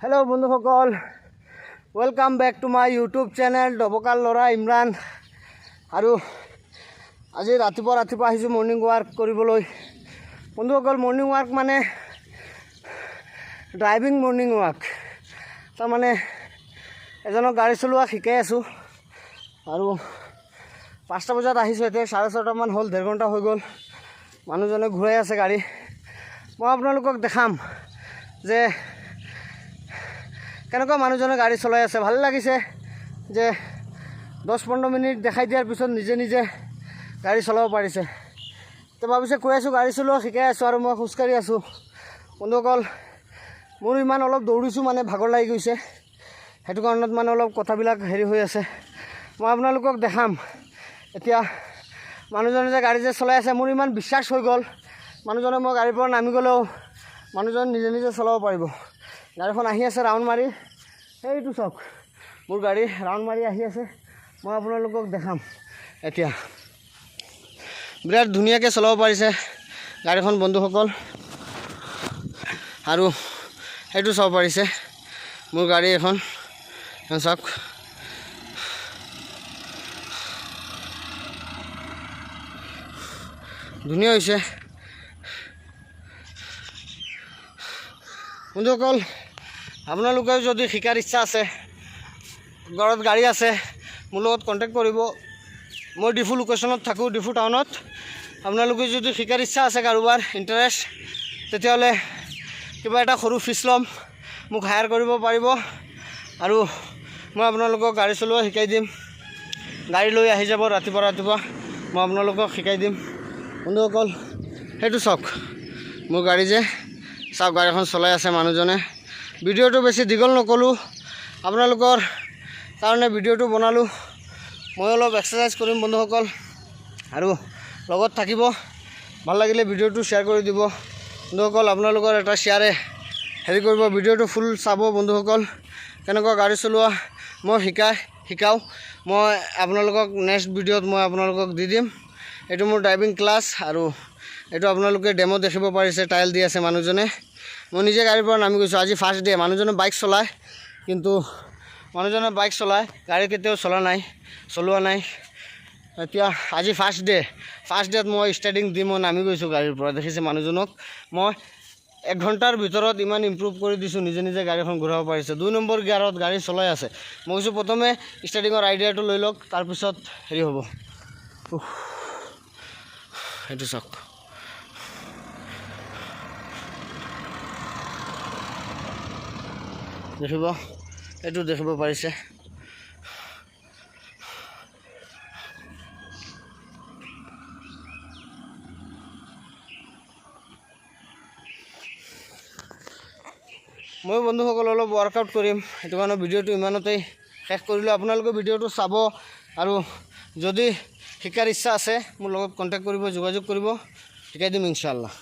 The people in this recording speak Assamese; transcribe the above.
হেল্ল' বন্ধুসকল, welcome back to my YouTube channel ডবকাৰ ল'ৰা ইমৰান। আৰু আজি ৰাতিপুৱা আহিছোঁ মৰ্ণিং ৱাক কৰিবলৈ। বন্ধুসকল, মৰ্ণিং ৱাক মানে ড্ৰাইভিং মৰ্ণিং ৱাক। তাৰমানে এজনক গাড়ী চলোৱা শিকাই আছোঁ। আৰু 5টা বজাত আহিছোঁ, এতিয়া 6:30মান হ'ল, 1.5 ঘণ্টা হৈ গ'ল। মানুহজনে ঘূৰাই আছে গাড়ী। মই আপোনালোকক দেখাম যে কেনেকুৱা মানুহজনে গাড়ী চলাই আছে। ভাল লাগিছে যে 10-15 মিনিট দেখাই দিয়াৰ পিছত নিজে নিজে গাড়ী চলাব পাৰিছে। তো ভাবিছে কৈ আছোঁ গাড়ী চলোৱা শিকাই আছোঁ আৰু মই খোজকাঢ়ি আছোঁ। বন্ধুসকল, মোৰ ইমান অলপ দৌৰিছোঁ মানে ভাগৰ লাগি গৈছে, সেইটো কাৰণত মানে অলপ কথাবিলাক হেৰি হৈ আছে। মই আপোনালোকক দেখাম এতিয়া মানুহজনে যে গাড়ী যে চলাই আছে। মোৰ ইমান বিশ্বাস হৈ গ'ল, মানুহজনে মই গাড়ীৰ পৰা নামি গ'লেও মানুহজন নিজে নিজে চলাব পাৰিব। গাড়ীখন আহি আছে ৰাউণ্ড মাৰি, সেইটো চাওক মোৰ গাড়ী ৰাউণ্ড মাৰি আহি আছে। মই আপোনালোকক দেখাম এতিয়া। বিৰাট ধুনীয়াকৈ চলাব পাৰিছে গাড়ীখন বন্ধুসকল, আৰু সেইটো চাব পাৰিছে মোৰ গাড়ী এখন চাওক। ধুনীয়া হৈছে বন্ধুসকল। আপোনালোকেও যদি শিকাৰ ইচ্ছা আছে, ঘৰত গাড়ী আছে, মোৰ লগত কণ্টেক্ট কৰিব। মই ডিফু লোকেশ্যনত থাকোঁ, ডিফু টাউনত। আপোনালোকে যদি শিকাৰ ইচ্ছা আছে, কাৰোবাৰ ইণ্টাৰেষ্ট, তেতিয়াহ'লে কিবা এটা সৰু ফিজ ল'ম, মোক হায়াৰ কৰিব পাৰিব আৰু মই আপোনালোকক গাড়ী চলোৱা শিকাই দিম। গাড়ী লৈ আহি যাব ৰাতিপুৱা, মই আপোনালোকক শিকাই দিম। বন্ধুসকল, সেইটো চাওক মোৰ গাড়ী যে, চাওক গাড়ীখন চলাই আছে মানুহজনে। ভিডিঅ'টো বেছি দীঘল নকৰোঁ, আপোনালোকৰ কাৰণে ভিডিঅ'টো বনালোঁ। মই অলপ এক্সাৰচাইজ কৰিম বন্ধুসকল, আৰু লগত থাকিব। ভাল লাগিলে ভিডিঅ'টো শ্বেয়াৰ কৰি দিব বন্ধুসকল। আপোনালোকৰ এটা শ্বেয়াৰে হেৰি কৰিব, ভিডিঅ'টো ফুল চাব বন্ধুসকল। কেনেকুৱা গাড়ী চলোৱা মই শিকাওঁ মই আপোনালোকক নেক্সট ভিডিঅ'ত মই আপোনালোকক দি দিম। এইটো মোৰ ড্ৰাইভিং ক্লাছ, আৰু এইটো আপোনালোকে ডেমো দেখিব পাৰিছে, টাইল দি আছে মানুহজনে। মই নিজে গাড়ীৰ পৰা নামি গৈছোঁ। আজি ফাৰ্ষ্ট ডে। মানুহজনে বাইক চলায়, কিন্তু মানুহজনে বাইক চলায়, গাড়ী কেতিয়াও চলোৱা নাই। এতিয়া আজি ফাৰ্ষ্ট ডেত মই ষ্টাৰ্টিং দি মই নামি গৈছোঁ গাড়ীৰ পৰা। দেখিছে মানুহজনক মই 1 ঘণ্টাৰ ভিতৰত ইমান ইম্প্ৰুভ কৰি দিছোঁ, নিজে নিজে গাড়ীখন ঘূৰাব পাৰিছে। 2 নম্বৰ গিয়াৰত গাড়ী চলাই আছে। মই কৈছোঁ প্ৰথমে ষ্টাৰ্টিঙৰ আইডিয়াটো লৈ লওক, তাৰপিছত হেৰি হ'ব। সেইটো চাওক, এইটো দেখিব পাৰিছে। মই বন্ধুসকল অলপ ৱৰ্কআউট কৰিম, সেইটো কাৰণে ভিডিঅ'টো ইমানতেই শেষ কৰিলোঁ। আপোনালোকে ভিডিঅ'টো চাব, আৰু যদি শিকাৰ ইচ্ছা আছে মোৰ লগত কণ্টেক্ট কৰিব, যোগাযোগ কৰিব, শিকাই দিম ইনশাআল্লাহ।